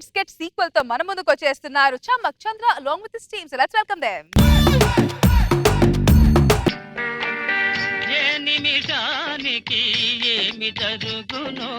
Hit sketch sequel తో మన ముందుకు వచ్చేస్తున్నారు చమక్ చంద్ర along with his team. So let's welcome them. ఏ నిమిషానికి ఏమి జరుగునో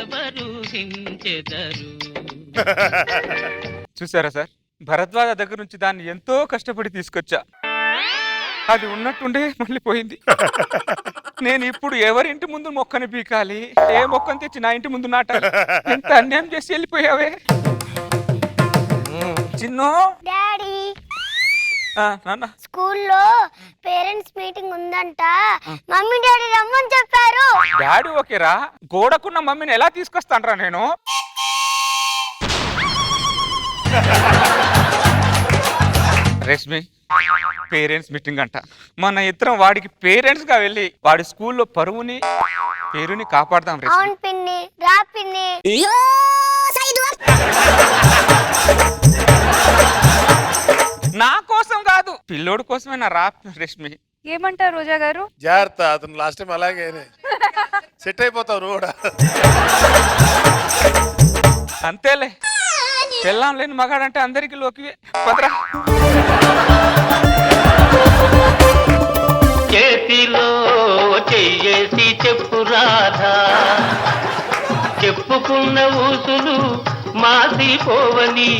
ఎవరు హించెదరు. చూసారా సార్, భరద్వాజ దగ్గర నుంచి దాన్ని ఎంతో కష్టపడి తీసుకొచ్చా. అది ఉన్నట్టుండే మళ్ళీ పోయింది. నేను ఇప్పుడు ఎవరింటి ముందు మొక్కని పీకాలి, ఏ మొక్కని తెచ్చి నా ఇంటి ముందు నాటాలి? ఎంత అన్యాయం చేసి వెళ్ళిపోయావే చిన్నో. డాడీ నాన్న, స్కూల్లో పేరెంట్స్ మీటింగ్ ఉందంట, మమ్మీ డాడీ రమ్మని చెప్పారు. డాడీ ఓకేరా, గోడకున్న మమ్మీని ఎలా తీసుకొస్తానరా నేను? రష్మి, పేరెంట్స్ మీటింగ్ అంట. మన ఇద్దరం వాడికి పేరెంట్స్ గా వెళ్ళి వాడి స్కూల్లో పరువుని పేరుని కాపాడదాం. అవును పిన్ని, రా పిన్ని. నా కోసం కాదు, పిల్లోడు కోసమే నా రా రష్మి. ఏమంటారు రోజా గారు? జాగ్రత్త, అతను లాస్ట్ టైం అలాగే సెట్ అయిపోతావు నువ్వు కూడా. అంతేలే, పెళ్ళాం లేని మగాడంటే అందరికి లోకివే. పదరా. చేతిలో చెయ్యేసి చెప్పు రాధా, చెప్పుకున్న ఊసులు మారిపోవని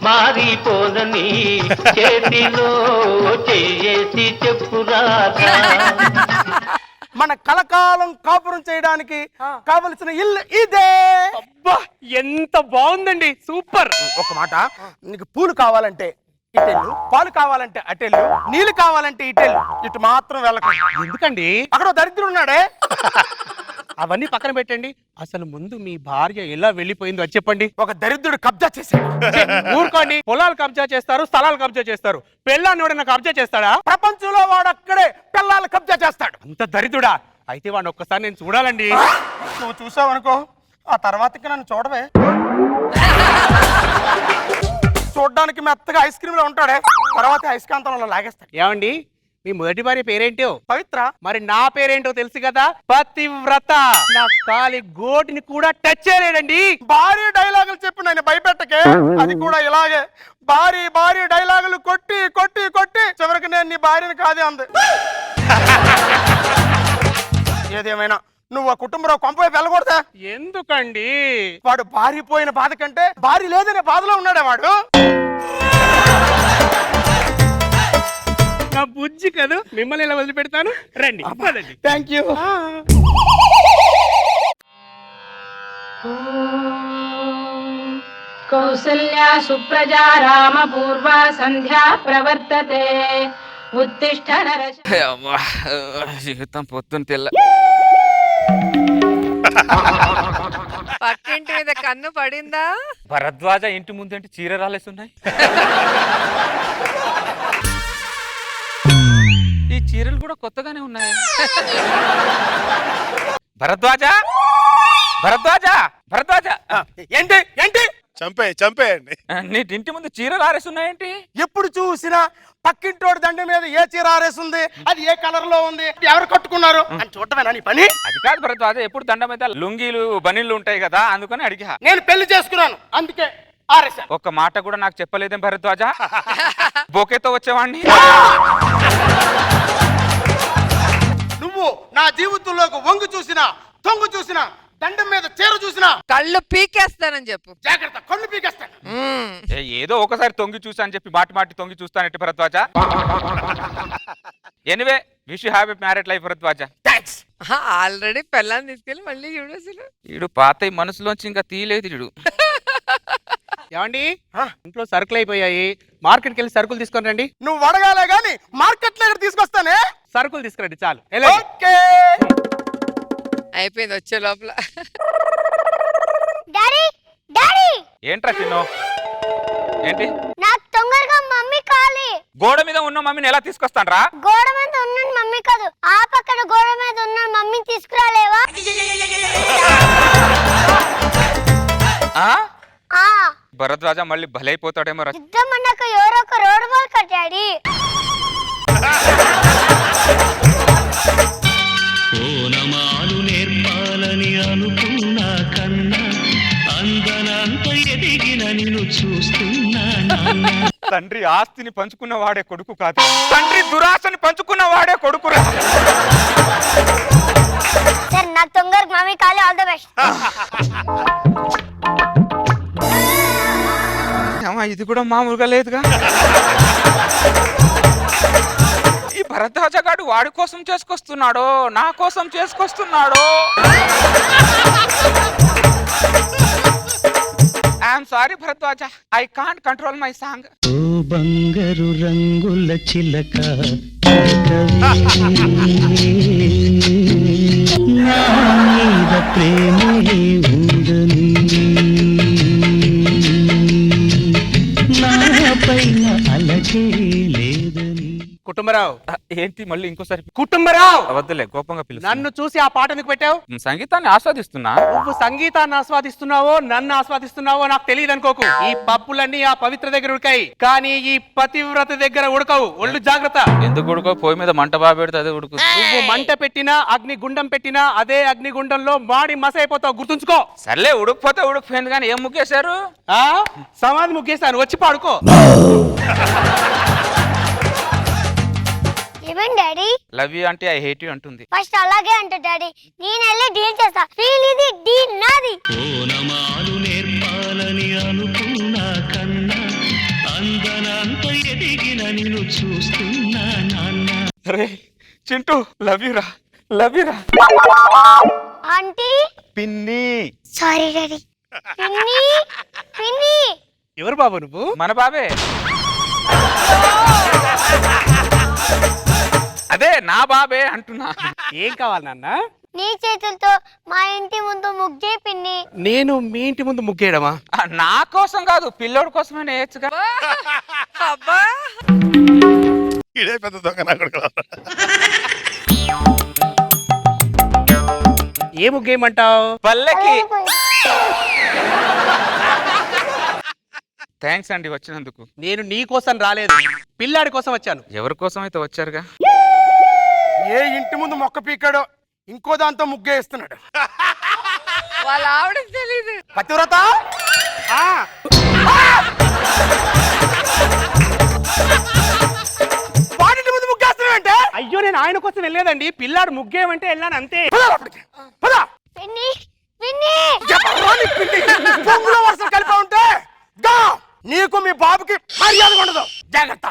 మారిపోదని, చేతిలో చెయ్యేసి చెప్పు రాధా. మన కలకాలం కాపురం చేయడానికి కావలసిన ఇల్లు ఇదే. అబ్బా ఎంత బాగుందండి, సూపర్. ఒక మాట, నీకు పూలు కావాలంటే ఇటెళ్ళు, పాలు కావాలంటే అటెళ్ళు, నీళ్లు కావాలంటే ఇటెళ్ళు, ఇటు మాత్రం వెళ్ళకు. ఎందుకండి? అక్కడ ఓ దరిద్రుడు ఉన్నాడే. అవన్నీ పక్కన పెట్టండి, అసలు ముందు మీ భార్య ఎలా వెళ్ళిపోయిందో అది చెప్పండి. ఒక దరిద్రుడు కబ్జా చేశాడు. ఊరుకోండి, పొలాలు కబ్జా చేస్తారు, స్థలాలు కబ్జా చేస్తారు, పెళ్ళాన్ని ఎవడన్నా కబ్జా చేస్తాడా? ప్రపంచంలో వాడు అక్కడే పిల్లలు కబ్జా చేస్తాడు. అంత దరిద్రుడా? అయితే వాడిని ఒక్కసారి నేను చూడాలండి. నువ్వు చూసావనుకో, ఆ తర్వాతకి నన్ను చూడవే. చూడ్డానికి మెత్తగా ఐస్ క్రీమ్ లో ఉంటాడే, తర్వాత ఐస్కాంతంలో లాగేస్తాడు. ఏమండి, మీ మొదటి భార్య పేరేంటో? పవిత్ర. మరి నా పేరేంటో తెలుసు కదా, పతివ్రత. నా కాలి గోటిని కూడా టచ్ చేయలేదండి. భారీ డైలాగులు చెప్పి నేను భయపెట్టకే, అది కూడా ఇలాగే భారీ భారీ డైలాగులు కొట్టి కొట్టి కొట్టి చివరికి నేను నీ భార్యని కాదే అంది. ఏదేమైనా నువ్వు ఆ కుటుంబంలో కొంపవైపు వెళ్ళకూడదా? ఎందుకండి? వాడు భార్య పోయిన బాధ కంటే భార్య లేదనే బాధలో ఉన్నాడే వాడు. నా బుజ్జి కదా, మిమ్మల్ని ఇలా వదిలిపెడతాను, రండి. Thank you. కౌసల్యా సుప్రజా రామ పూర్వా సంధ్యా ప్రవర్తతే ఉత్తిష్ట నరశ. జీవితం పొద్దున్న తెల్ల. పక్కింటి మీద కన్ను పడిందా? భరద్వాజ ఇంటి ముందేంటి చీర రాలేస్తున్నాయి? ఈ చీరలు కూడా కొత్తగానే ఉన్నాయి. భరద్వాజ, భరద్వాజ, భరద్వాజ. ఏంటి ఏంటి? చంపేయండి. నీ ఇంటి ముందు చీరలు ఆరేస్తున్నాయేంటి? ఎప్పుడు చూసినా పక్కింటోడి దండ మీద ఏ చీర ఆరేస్తుంది, అది ఏ కలర్ లో ఉంది, ఎవరు కట్టుకున్నారు అని చూడటమేనా నీ పని? అది కాదు భరద్వాజ, ఎప్పుడు దండ మీద లుంగీలు బనీళ్ళు ఉంటాయి కదా, అందుకని అడిగా. నేను పెళ్లి చేసుకున్నాను, అందుకే ఆరేసా. ఒక్క మాట కూడా నాకు చెప్పలేదేం భరద్వాజ? బొకేతో వచ్చేవాడిని. నువ్వు నా జీవితంలోకి వంగు చూసినా తొంగు చూసినా దండం మీద చీర చూసినా కళ్ళు పీకేస్తానని చెప్పు. జాగ్రత్త, కళ్ళు పీకేస్తాను. ఏదో ఒకసారి తొంగి చూసా అని చెప్పి మాటి మాటి తొంగి చూస్తానంటే Bharadwaj. Anyway, wish you have a married life Bharadwaj. Thanks. Already పెళ్ళాన్ని తీసుకెళ్ళి మళ్ళీ చూడు. అసలు ఈడు పాత మనసులోంచి ఇంకా తీయలేదు ఈడు. ఏమండి, ఇంట్లో సరుకులు అయిపోయాయి, మార్కెట్కి వెళ్ళి సరుకులు తీసుకొని రండి. నువ్వు అడగాలే గాని మార్కెట్ లో తీసుకొస్తానే. సరుకులు తీసుకురండి చాలు. ఓకే. అయిపోయింది వచ్చే లోపల. డాడీ డాడీ, ఏంట్రా చిన్నో? ఏంటి? నాకు తొందరగా మమ్మీ కావాలి. గోడ మీద ఉన్న మమ్మీని ఎలా తీసుకొస్తానరా? గోడ మీద ఉన్న మమ్మీ కాదు, ఆ పక్కన గోడ మీద ఉన్న మమ్మీని తీసుకురాలేవా? భరద్వాజ మళ్ళీ బలైపోతాడేమో. యుద్ధం అన్నాక ఎవరో ఒక రోడ్డు బాల్ కట్టాడి. ఓనమాలు నేర్పాలని అనుకున్నా కన్నా అందనంత ఎదిగిన తండ్రి ఆస్తిని పంచుకున్న వాడే కొడుకు కాదు, తండ్రి దురాశని పంచుకున్న వాడే కొడుకురా. సరే నాకు తొందరగా mummy Kali all the best. ఏమ్మా, ఇది కూడా మామూలుగా లేదుగా. ఈ భరద్వాజ గాడు వాడి కోసం చేసుకొస్తున్నాడో నా కోసం చేసుకొస్తున్నాడో. I'm sorry Bharadwaj, I can't control my song. ఓ బంగారు రంగుల చిలక నా మీద ప్రేమే ఉందని, నా పైన అలకే లేదని. కుటుంబరావు, ఏంటి మళ్ళీ ఇంకోసారి? కుటుంబరావు, వద్దులే, కోపంగా పిలుస్తా. నన్ను చూసి ఆ పాట ఎందుకు పెట్టావు? సంగీతాన్ని ఆస్వాదిస్తున్నా. నువ్వు సంగీతాన్ని ఆస్వాదిస్తున్నావో నన్ను ఆస్వాదిస్తున్నావో నాకు తెలియదు అనుకోకు. ఈ పప్పులన్నీ ఆ పవిత్ర దగ్గర ఉడకాయి, కానీ ఈ పతివ్రత దగ్గర ఉడకవు. ఒళ్ళు జాగ్రత్త. ఎందుకు ఉడుకో? పొయ్యి మీద మంట బాగా పెడితే అదే ఉడుకు. నువ్వు మంట పెట్టినా అగ్నిగుండం పెట్టినా అదే అగ్నిగుండంలో మాడి మస అయిపోతావు, గుర్తుంచుకో. సర్లే, ఉడికిపోతే ఉడికిపోయింది, కానీ ఏం ముగ్గేశారు? ఆ సమాధి ముగ్గేశాను, వచ్చి పాడుకో. ఏమేం డాడీ? లవ్ యూ అంటే ఐ హేట్ యూ అంటుంది. ఫస్ట్ అలాగే అంట డాడీ, నేను వెళ్ళి డీల్ చేస్తా. ఫీల్ ఇది డీల్ నాది. ఓనమాలు నేర్పాలని అనుకున్నా కన్నా అందనంత ఎదిగిన నిన్ను చూస్తున్నా నాన్న. అరే చింటూ, లవ్ యూ రా, లవ్ యూ రా. ఆంటీ పిన్ని. Sorry daddy. పిన్ని పిన్ని. ఎవరు బాబు నువ్వు? మన బాబే. అదే నా బాబే అంటున్నా. ఏం కావాలి నాన్న? నీ చేతులతో మా ఇంటి ముందు ముగ్గే పిన్ని. నేను మీ ఇంటి ముందు ముగ్గేయడమా? నా కోసం కాదు, పిల్లోడి కోసమే నేర్చుగా. అబ్బా ఇదే పెద్ద దొంగ నా కొడుకు. ఏ ముగ్గేయమంటావు? పల్లెకి. థ్యాంక్స్ అండి వచ్చినందుకు. నేను నీ కోసం రాలేదు, పిల్లాడి కోసం వచ్చాను. ఎవరి కోసం అయితే వచ్చారుగా. ఏ ఇంటి ముందు మొక్క పీకాడో ఇంకో దాంతో ముగ్గే ఇస్తున్నాడు. వాళ్ళ ఆవిడకి తెలీదు. పతివ్రత వాడింటి ముందు ముగ్గేస్తున్నాడంటే. అయ్యో, నేను ఆయన కోసం వెళ్ళలేదండి, పిల్లాడు ముగ్గేయమంటే వెళ్ళాను అంతే. పిన్ని పిన్ని. పొంగులో వర్షం కలిపి ఉంటే దా, నీకు మీ బాబుకి మర్యాద ఉండదు, జాగ్రత్త.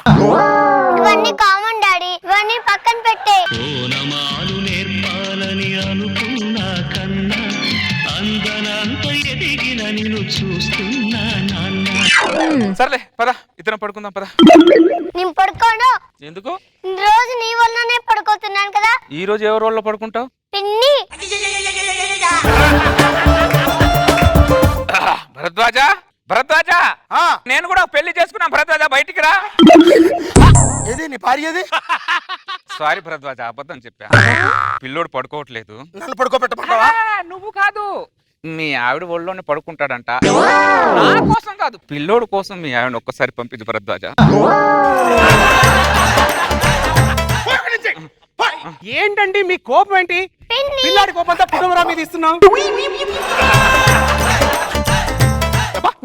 ఇవన్నీ కామన్ డాడీ, ఇవన్నీ పక్కన పెట్టే. ఓనమాలు నేర్పాలని అనుకున్నా కన్నా అందనంత ఎదిగిన నిన్ను చూస్తున్నా నాన్న. సర్లే పద, ఇతను పడుకుందాం పద. నేను పడుకోను. ఎందుకు? రోజు నీ వల్లనే పడుకోతున్నాను కదా. ఈ రోజు ఎవరి వల్ల పడుకుంటావు? పిన్ని. భరద్వాజ, భరద్వాజ, నేను కూడా పెళ్లి చేసుకున్నా. భరద్వాజ బయటికి రా. ఏది నీ భార్య ఏది? సారీ భరద్వాజ, అబద్ధం చెప్పా. పిల్లోడు పడుకోవట్లేదు. నన్ను పడుకోబెట్టమంటావా? నువ్వు కాదు, మీ ఆవిడ ఒళ్ళోనే పడుకుంటాడంట. నా కోసం కాదు, పిల్లోడు కోసం మీ ఆవిడ ఒక్కసారి పంపించు భరద్వాజ. ఏంటండి మీ కోపం ఏంటి? పిల్లాడి కోపంతో కుటుంబరా మీద ఇస్తున్నాం.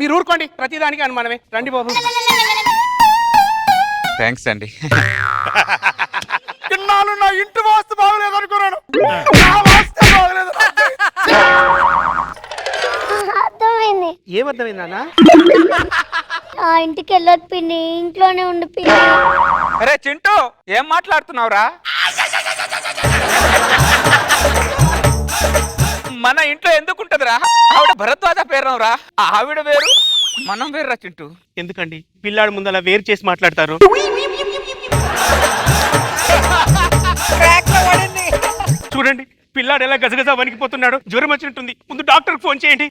మీరు ఊరుకోండి, ప్రతిదానికి అనుమానమే. రండి బాబు. థ్యాంక్స్ అండి. ఇన్నాళ్ళు నా ఇంటి వాస్తు బాగలేదు అనుకున్నాను, నా వాస్తు బాగలేదు. అర్థమైంది. ఏమర్థమైంది నాన్న? ఆ ఇంటికి వెళ్ళొద్దు పిన్ని, ఇంట్లోనే ఉండు పిన్ని. అరే చింటూ, ఏం మాట్లాడుతున్నావురా? మన ఇంట్లో ఎందుకు ఉంటదిరా? ఆవిడ భరద్వాజ పేరురా, ఆవిడ వేరు మనం వేరురా చింటూ. ఎందుకండి పిల్లాడి ముందు అలా వేరు చేసి మాట్లాడతారు? చూడండి, పిల్లాడు ఎలా గజగజ వణికిపోతున్నాడు, జ్వరం వచ్చినట్టుంది. ముందు డాక్టర్ ఫోన్ చేయండి.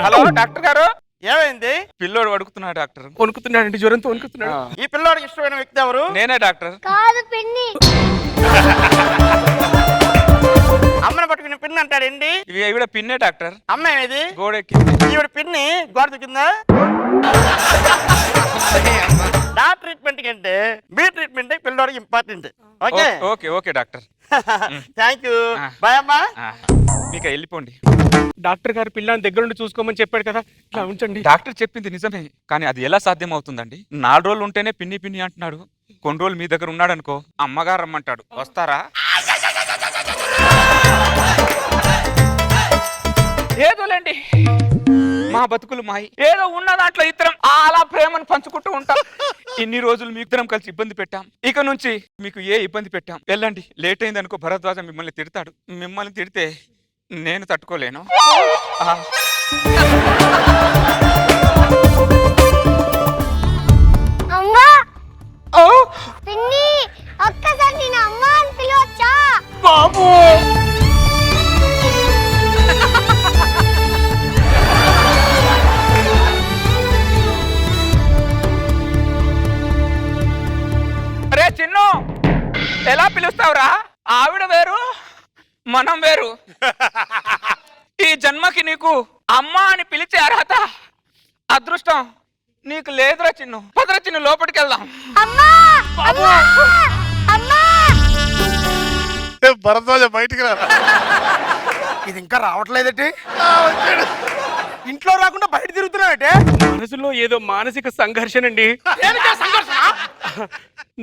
హలో డాక్టర్ గారు. ఏమైంది? పిల్లోడు వణుకుతున్నాడు డాక్టర్. వణుకుతున్నాడండి, జ్వరంతో వణుకుతున్నాడు. ఈ పిల్లోడికి ఇష్టమైన వ్యక్తి ఎవరు? నేనే డాక్టర్. కాదు పిన్ని. అమ్మని పట్టుకుని పిన్ని అంటాడండి. ఇవి ఈవిడ పిన్నే డాక్టర్. అమ్మ ఏది? గోడెక్కి. ఈవిడ పిన్ని గోడ కింద. నా ట్రీట్మెంట్ కంటే మీ ట్రీట్మెంట్ పిల్లడు important. Okay okay okay doctor. Thank you. ఆ. బాయ్ అమ్మా. మీకు వెళ్ళిపోండి. డాక్టర్ గారు పిల్లని దగ్గర నుండి చూసుకోమని చెప్పాడు కదా, ఇలా ఉంచండి. డాక్టర్ చెప్పింది నిజమే, కానీ అది ఎలా సాధ్యం అవుతుందండి? 4 రోజులు ఉంటేనే పిన్ని పిన్ని అంటున్నాడు, కొన్ని రోజులు మీ దగ్గర ఉన్నాడు అనుకో అమ్మగారు రమ్మంటాడు, వస్తారా? ఏదోలేండి, మా బతుకులు మాయి, ఏదో ఉన్న దాంట్లో ఇద్దరం అలా ప్రేమను పంచుకుంటూ ఉంటాం. ఇన్ని రోజులు మీ ఇద్దరం కలిసి ఇబ్బంది పెట్టాం, ఇక నుంచి మీకు ఏ ఇబ్బంది పెట్టాం? వెళ్ళండి, లేట్ అయింది అనుకో భరద్వాజ మిమ్మల్ని తిడతాడు, మిమ్మల్ని తిడితే నేను తట్టుకోలేను. అమ్మా పిన్ని ఒక్కసారి నేను అమ్మ అని పిలవచ్చా? బాబు అరే చిన్ను, ఎలా పిలుస్తావురా? ఆవిడ వేరు, మనం వేరు. ఈ జన్మకి నీకు అమ్మ అని పిలిచే అర్హత, అదృష్టం నీకు లేదురా చిన్ను. పదరా చిన్ను, లోపలికి వెళ్దాం. అమ్మా అమ్మా అమ్మా భరద్వాజ బయటికి రా. ఇది ఇంకా రావట్లేదటి? ఇంట్లో రాకుండా బయట తిరుగుతున్నావంటే? మనసులో ఏదో మానసిక సంఘర్షణ అండి.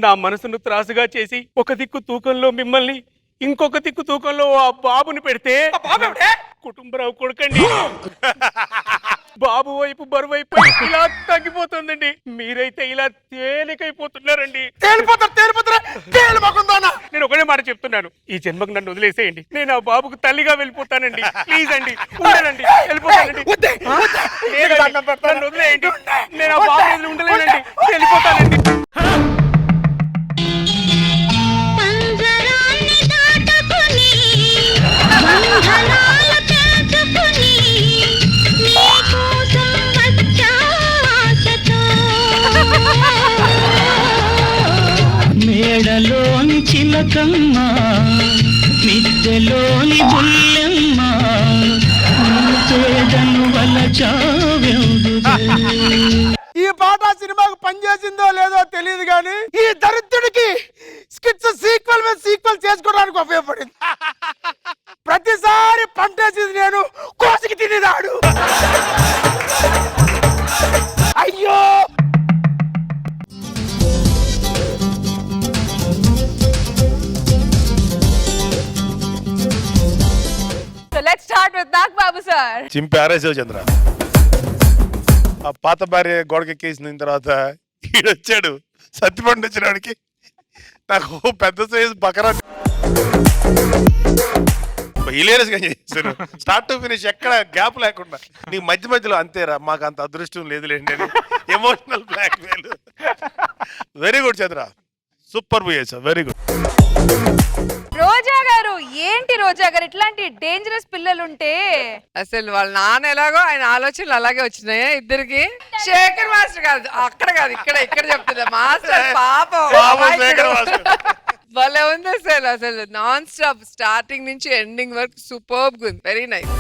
నా మనసును త్రాసుగా చేసి ఒక దిక్కు తూకంలో మిమ్మల్ని, ఇంకొక దిక్కు తూకంలో ఆ బాబుని పెడితే కుటుంబరావు కొడుకండి. బాబు వైపు బరువు అయిపోయి ఇలా తగ్గిపోతుందండి, మీరైతే ఇలా తేలికైపోతున్నారండి. నేను ఒకటే మాట చెప్తున్నాను, ఈ జన్మకు నన్ను వదిలేసేయండి. నేను ఆ బాబుకు తల్లిగా వెళ్ళిపోతానండి. ప్లీజ్ అండి, ఉండనండి, వెళ్ళిపోతానండి. నన్ను వదిలేయండి, నేను ఆ బాబు ఎదురు ఉండలేనండి, వెళ్ళిపోతానండి. మేడలోని చిలకమ్మ, మిద్దెలోని బుల్లెమ్మ, చేదను ఈ పాట సినిమాకు పనిచేసిందో లేదో తెలియదు కానీ ఈ దరిద్రుడికి స్కిట్స్ సీక్వెల్ మీద సీక్వెల్ చేసుకోవడానికి ఉపయోగపడింది. ప్రతిసారి పంటేసింది నేను, కోసికి తినేదాడు. అయ్యో So let's start with Nag Babu sir. చింపి ఆరేసావు చంద్ర. ఆ పాత భార్య గోడకెక్కేసిన తర్వాత ఈడొచ్చాడు, సత్తిపండు వచ్చినాడికి నాకు పెద్ద సైజు బకరా హిలేరియస్గా చేశారు. స్టార్ట్ టు ఫినిష్ ఎక్కడ గ్యాప్ లేకుండా. నీకు మధ్య మధ్యలో అంతేరా, మాకు అంత అదృష్టం లేదులేండి అని emotional blackmail. Very good Chandra, super చేసావు, వెరీ గుడ్. రోజా గారు, ఏంటి రోజా గారు ఇట్లాంటి డేంజరస్ పిల్లలు ఉంటే? అసలు వాళ్ళ నాన్న ఎలాగో ఆయన ఆలోచనలు అలాగే వచ్చినాయి ఇద్దరికి. శేఖర్ మాస్టర్ కాదు, అక్కడ కాదు, ఇక్కడ ఇక్కడ చెప్తున్నా మాస్టర్ పాపం భలే ఉంది అసలు నాన్ స్టాప్ స్టార్టింగ్ నుంచి ఎండింగ్ వరకు సూపర్బ్ ఉంది, వెరీ నైస్.